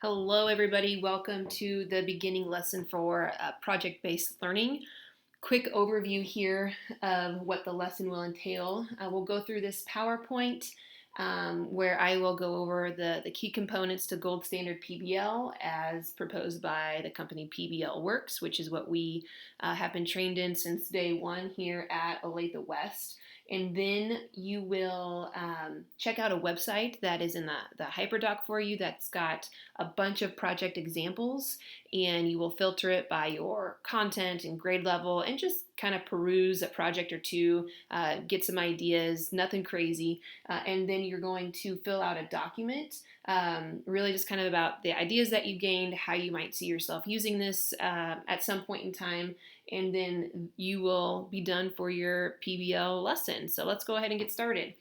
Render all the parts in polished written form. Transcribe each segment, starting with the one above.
Hello, everybody. Welcome to the beginning lesson for project-based learning. Quick overview here of what the lesson will entail. We'll go through this PowerPoint where I will go over the key components to gold standard PBL as proposed by the company PBL Works, which is what we have been trained in since day one here at Olathe West. And then you will check out a website that is in the hyperdoc for you that's got a bunch of project examples, and you will filter it by your content and grade level and just kind of peruse a project or two, get some ideas, nothing crazy, and then you're going to fill out a document, really just kind of about the ideas that you gained, how you might see yourself using this at some point in time, and then you will be done for your PBL lesson. So let's go ahead and get started.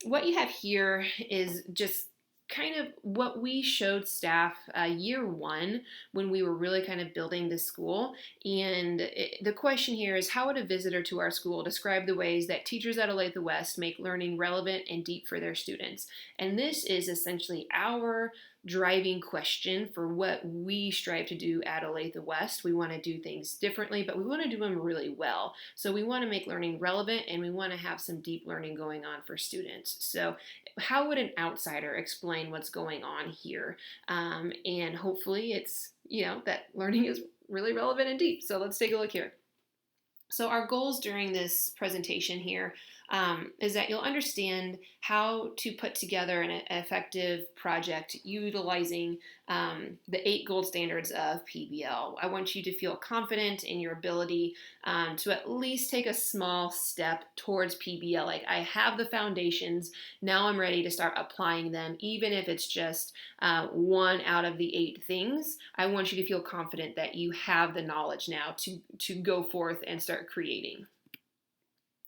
What you have here is just kind of what we showed staff year one when we were really kind of building this school. And the question here is, how would a visitor to our school describe the ways that teachers at Olathe West make learning relevant and deep for their students? And this is essentially our driving question for what we strive to do at Olathe West. We want to do things differently, but we want to do them really well. So we want to make learning relevant, and we want to have some deep learning going on for students. So how would an outsider explain what's going on here? And hopefully it's, that learning is really relevant and deep. So let's take a look here. So our goals during this presentation here is that you'll understand how to put together an effective project utilizing the 8 gold standards of PBL. I want you to feel confident in your ability to at least take a small step towards PBL. Like, I have the foundations, now I'm ready to start applying them, even if it's just 1 out of the 8 things. I want you to feel confident that you have the knowledge now to go forth and start creating.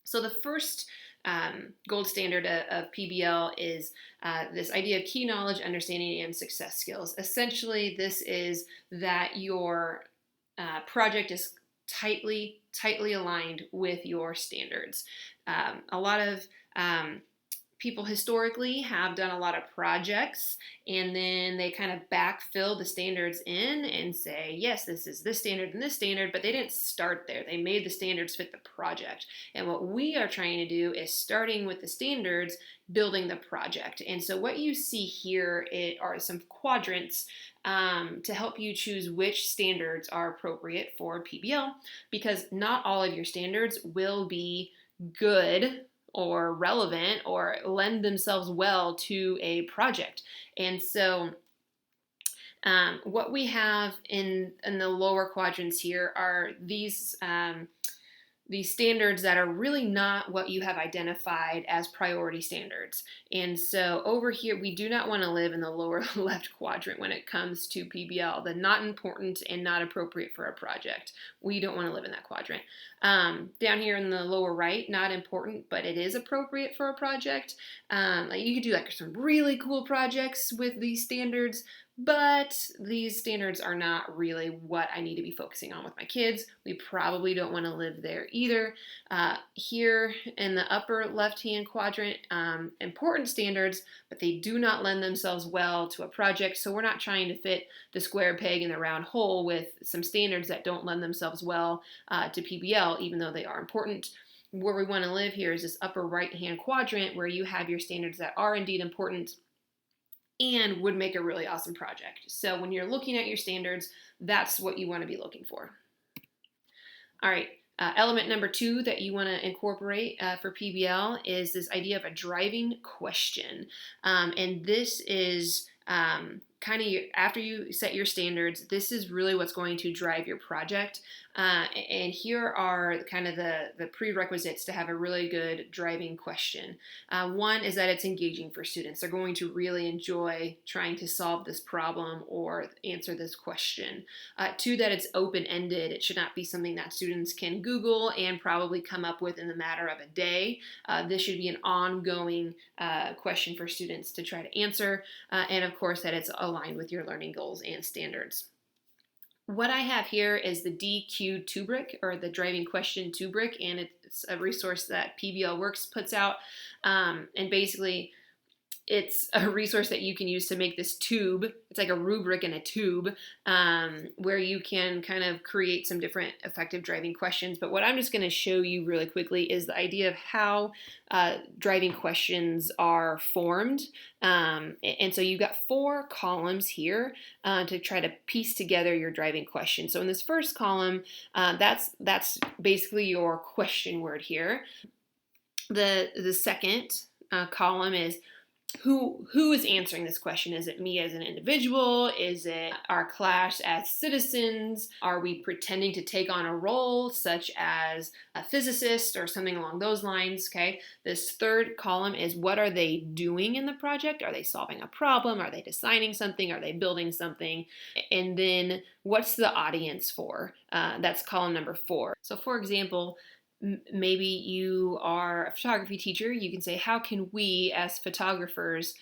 So the first gold standard of PBL is this idea of key knowledge, understanding, and success skills. Essentially, this is that your project is tightly aligned with your standards. A lot of people historically have done a lot of projects, and then they kind of backfill the standards in and say, yes, this is this standard and this standard, but they didn't start there. They made the standards fit the project. And what we are trying to do is, starting with the standards, building the project. And so what you see here are some quadrants to help you choose which standards are appropriate for PBL, because not all of your standards will be good or relevant or lend themselves well to a project. And so what we have in the lower quadrants here are these standards that are really not what you have identified as priority standards. And so over here, we do not want to live in the lower left quadrant when it comes to PBL, the not important and not appropriate for a project. We don't want to live in that quadrant. Down here in the lower right, not important, but it is appropriate for a project. You could do like some really cool projects with these standards, but these standards are not really what I need to be focusing on with my kids. We probably don't want to live there either. Here in the upper left-hand quadrant, important standards, but they do not lend themselves well to a project. So we're not trying to fit the square peg in the round hole with some standards that don't lend themselves well to PBL, even though they are important. Where we want to live here is this upper right-hand quadrant, where you have your standards that are indeed important and would make a really awesome project. So when you're looking at your standards, that's what you want to be looking for. All right, element number 2 that you want to incorporate for PBL is this idea of a driving question. And this is kind of after you set your standards, this is really what's going to drive your project. And here are kind of the prerequisites to have a really good driving question. One is that it's engaging for students. They're going to really enjoy trying to solve this problem or answer this question. 2, that it's open-ended. It should not be something that students can Google and probably come up with in the matter of a day. This should be an ongoing question for students to try to answer. And of course, that it's aligned with your learning goals and standards. What I have here is the DQ rubric, or the driving question rubric, and it's a resource that PBL Works puts out. And basically, it's a resource that you can use to make this tube. It's like a rubric in a tube, where you can kind of create some different effective driving questions. But what I'm just going to show you really quickly is the idea of how driving questions are formed. And so you've got 4 columns here to try to piece together your driving question. So in this first column, that's basically your question word here. The second column is who is answering this question? Is it me as an individual? Is it our class as citizens? Are we pretending to take on a role such as a physicist or something along those lines? Okay. This third column is what are they doing in the project? Are they solving a problem? Are they designing something? Are they building something? And then what's the audience for? That's column number 4. So for example, maybe you are a photography teacher. You can say, how can we as photographers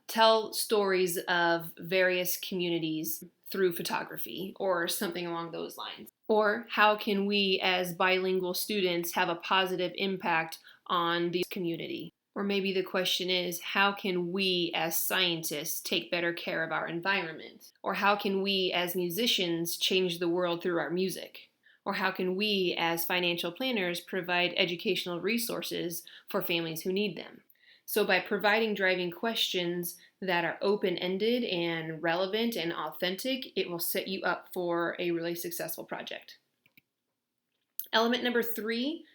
tell stories of various communities through photography, or something along those lines? Or how can we as bilingual students have a positive impact on the community? Or maybe the question is, how can we as scientists take better care of our environment? Or how can we as musicians change the world through our music? Or how can we, as financial planners, provide educational resources for families who need them? So by providing driving questions that are open-ended and relevant and authentic, it will set you up for a really successful project. Element number 3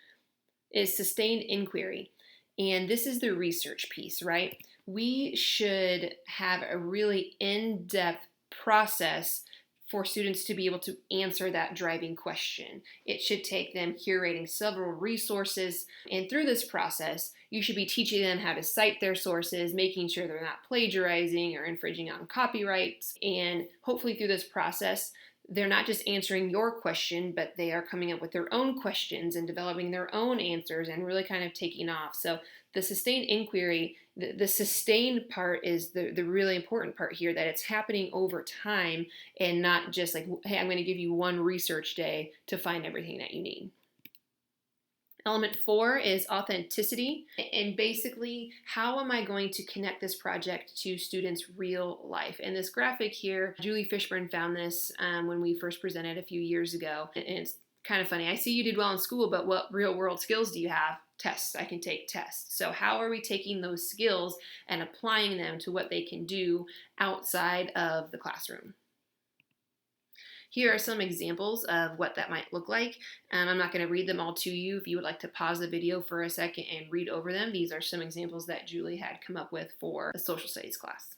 is sustained inquiry. And this is the research piece, right? We should have a really in-depth process for students to be able to answer that driving question. It should take them curating several resources, and through this process, you should be teaching them how to cite their sources, making sure they're not plagiarizing or infringing on copyrights, and hopefully through this process, they're not just answering your question, but they are coming up with their own questions and developing their own answers and really kind of taking off. So the sustained inquiry, the sustained part is the really important part here, that it's happening over time and not just like, hey, I'm going to give you one research day to find everything that you need. Element 4 is authenticity, and basically, how am I going to connect this project to students' real life? And this graphic here, Julie Fishburne found this when we first presented a few years ago, and it's kind of funny. I see you did well in school, but what real world skills do you have? Tests. I can take tests. So how are we taking those skills and applying them to what they can do outside of the classroom? Here are some examples of what that might look like. I'm not going to read them all to you. If you would like to pause the video for a second and read over them, these are some examples that Julie had come up with for a social studies class.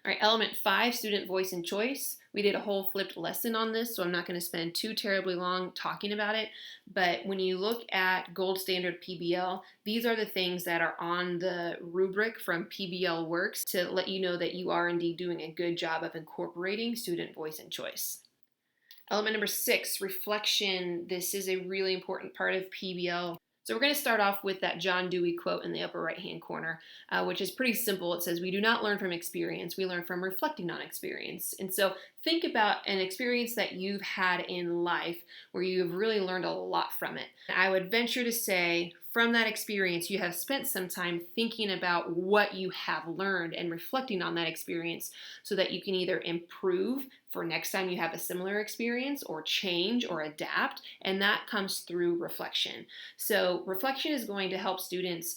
All right, element 5, student voice and choice. We did a whole flipped lesson on this, so I'm not going to spend too terribly long talking about it. But when you look at gold standard PBL, these are the things that are on the rubric from PBL Works to let you know that you are indeed doing a good job of incorporating student voice and choice. Element number 6, reflection. This is a really important part of PBL. So we're going to start off with that John Dewey quote in the upper right-hand corner, which is pretty simple. It says, we do not learn from experience, we learn from reflecting on experience. And so think about an experience that you've had in life where you've really learned a lot from it. I would venture to say, from that experience, you have spent some time thinking about what you have learned and reflecting on that experience so that you can either improve for next time you have a similar experience, or change or adapt, and that comes through reflection. So reflection is going to help students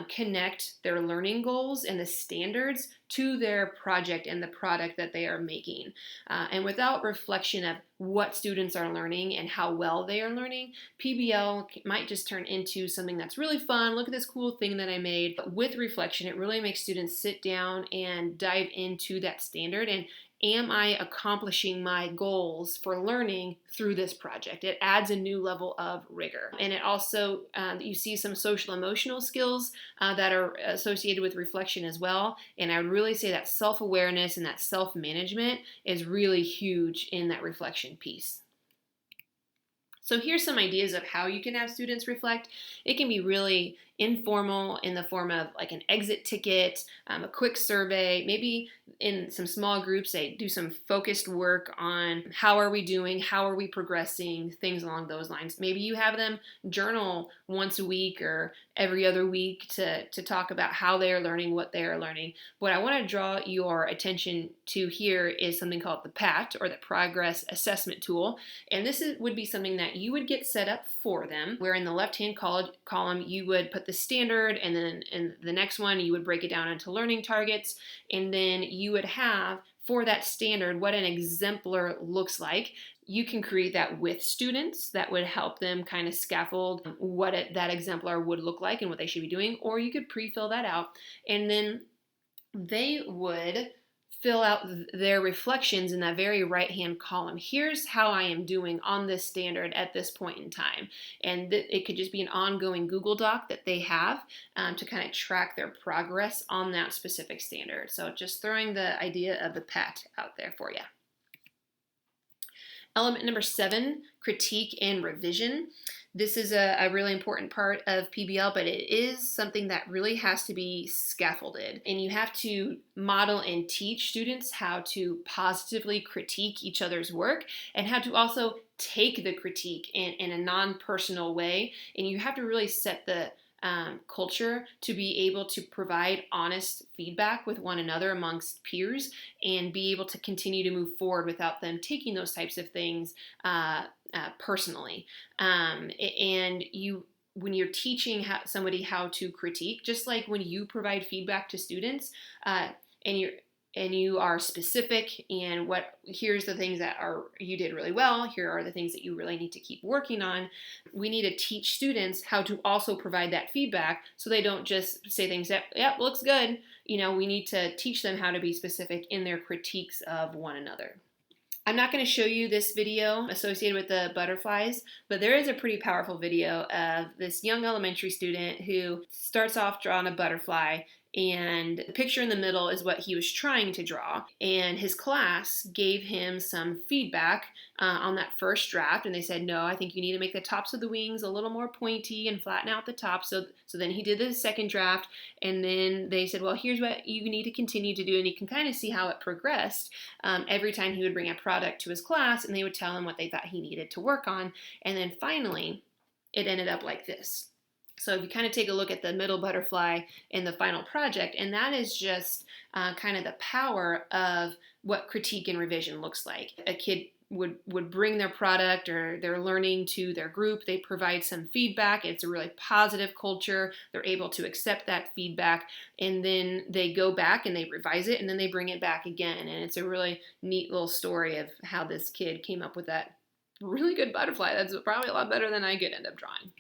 connect their learning goals and the standards to their project and the product that they are making. And without reflection of what students are learning and how well they are learning, PBL might just turn into something that's really fun. Look at this cool thing that I made. But with reflection, it really makes students sit down and dive into that standard and, am I accomplishing my goals for learning through this project? It adds a new level of rigor. And it also, you see some social emotional skills that are associated with reflection as well. And I would really say that self-awareness and that self-management is really huge in that reflection piece. So here's some ideas of how you can have students reflect. It can be really informal in the form of like an exit ticket, a quick survey, maybe in some small groups, they do some focused work on how are we doing, how are we progressing, things along those lines. Maybe you have them journal once a week or every other week to talk about how they are learning, what they are learning. What I want to draw your attention to here is something called the PAT, or the Progress Assessment Tool. And this would be something that you would get set up for them, where in the left-hand column you would put the standard, and then in the next one you would break it down into learning targets, and then you would have for that standard what an exemplar looks like. You can create that with students. That would help them kind of scaffold what that exemplar would look like and what they should be doing, or you could pre-fill that out, and then they would fill out their reflections in that very right-hand column. Here's how I am doing on this standard at this point in time. And it could just be an ongoing Google Doc that they have to kind of track their progress on that specific standard. So just throwing the idea of the PAT out there for you. Element number 7, critique and revision. This is a really important part of PBL, but it is something that really has to be scaffolded. And you have to model and teach students how to positively critique each other's work and how to also take the critique in a non-personal way. And you have to really set the culture to be able to provide honest feedback with one another amongst peers and be able to continue to move forward without them taking those types of things personally. And when you're teaching somebody how to critique, just like when you provide feedback to students, and you are specific and here's the things that you did really well, here are the things that you really need to keep working on. We need to teach students how to also provide that feedback so they don't just say things that, yep, looks good. We need to teach them how to be specific in their critiques of one another. I'm not going to show you this video associated with the butterflies, but there is a pretty powerful video of this young elementary student who starts off drawing a butterfly, and the picture in the middle is what he was trying to draw. And his class gave him some feedback on that first draft, and they said, no, I think you need to make the tops of the wings a little more pointy and flatten out the top. So then he did the second draft, and then they said, well, here's what you need to continue to do. And you can kind of see how it progressed every time he would bring a product to his class, and they would tell him what they thought he needed to work on. And then finally, it ended up like this. So if you kind of take a look at the middle butterfly in the final project, and that is just kind of the power of what critique and revision looks like. A kid would bring their product or their learning to their group. They provide some feedback. It's a really positive culture. They're able to accept that feedback, and then they go back and they revise it, and then they bring it back again. And it's a really neat little story of how this kid came up with that really good butterfly. That's probably a lot better than I could end up drawing.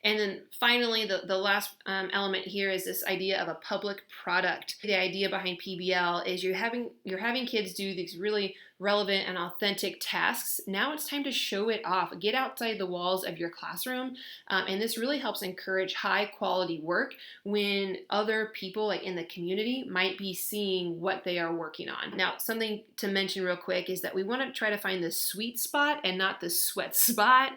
And then finally, the last element here is this idea of a public product. The idea behind PBL is you're having kids do these really relevant and authentic tasks. Now it's time to show it off. Get outside the walls of your classroom. And this really helps encourage high quality work when other people like in the community might be seeing what they are working on. Now, something to mention real quick is that we want to try to find the sweet spot and not the sweat spot.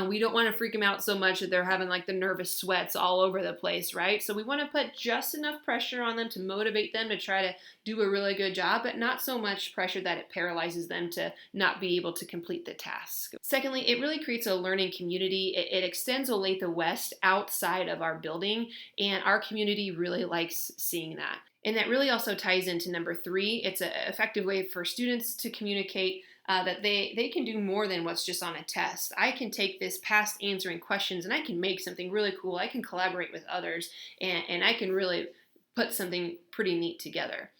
We don't want to freak them out so much that they're having like the nervous sweats all over the place, right? So we want to put just enough pressure on them to motivate them to try to do a really good job, but not so much pressure that it paralyzes them to not be able to complete the task. Secondly, it really creates a learning community. It extends Olathe West outside of our building, and our community really likes seeing that. And that really also ties into number 3. It's an effective way for students to communicate that they can do more than what's just on a test. I can take this past answering questions and I can make something really cool. I can collaborate with others, and I can really put something pretty neat together.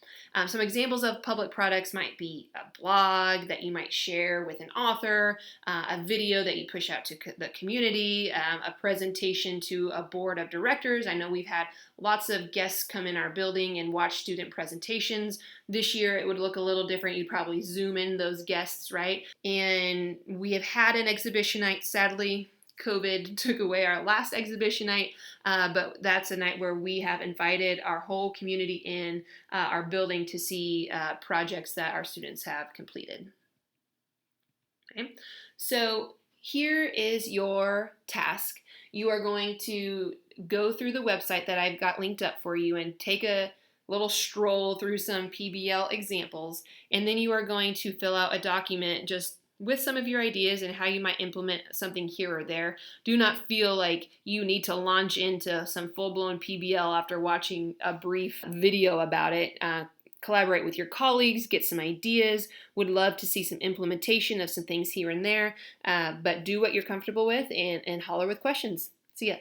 Some examples of public products might be a blog that you might share with an author, a video that you push out to the community, a presentation to a board of directors. I know we've had lots of guests come in our building and watch student presentations. This year it would look a little different. You'd probably zoom in those guests, right? And we have had an exhibition night, sadly. COVID took away our last exhibition night, but that's a night where we have invited our whole community in our building to see projects that our students have completed. Okay, so here is your task. You are going to go through the website that I've got linked up for you and take a little stroll through some PBL examples, and then you are going to fill out a document just with some of your ideas and how you might implement something here or there. Do not feel like you need to launch into some full-blown PBL after watching a brief video about it. Collaborate with your colleagues, get some ideas. Would love to see some implementation of some things here and there, but do what you're comfortable with and holler with questions. See ya.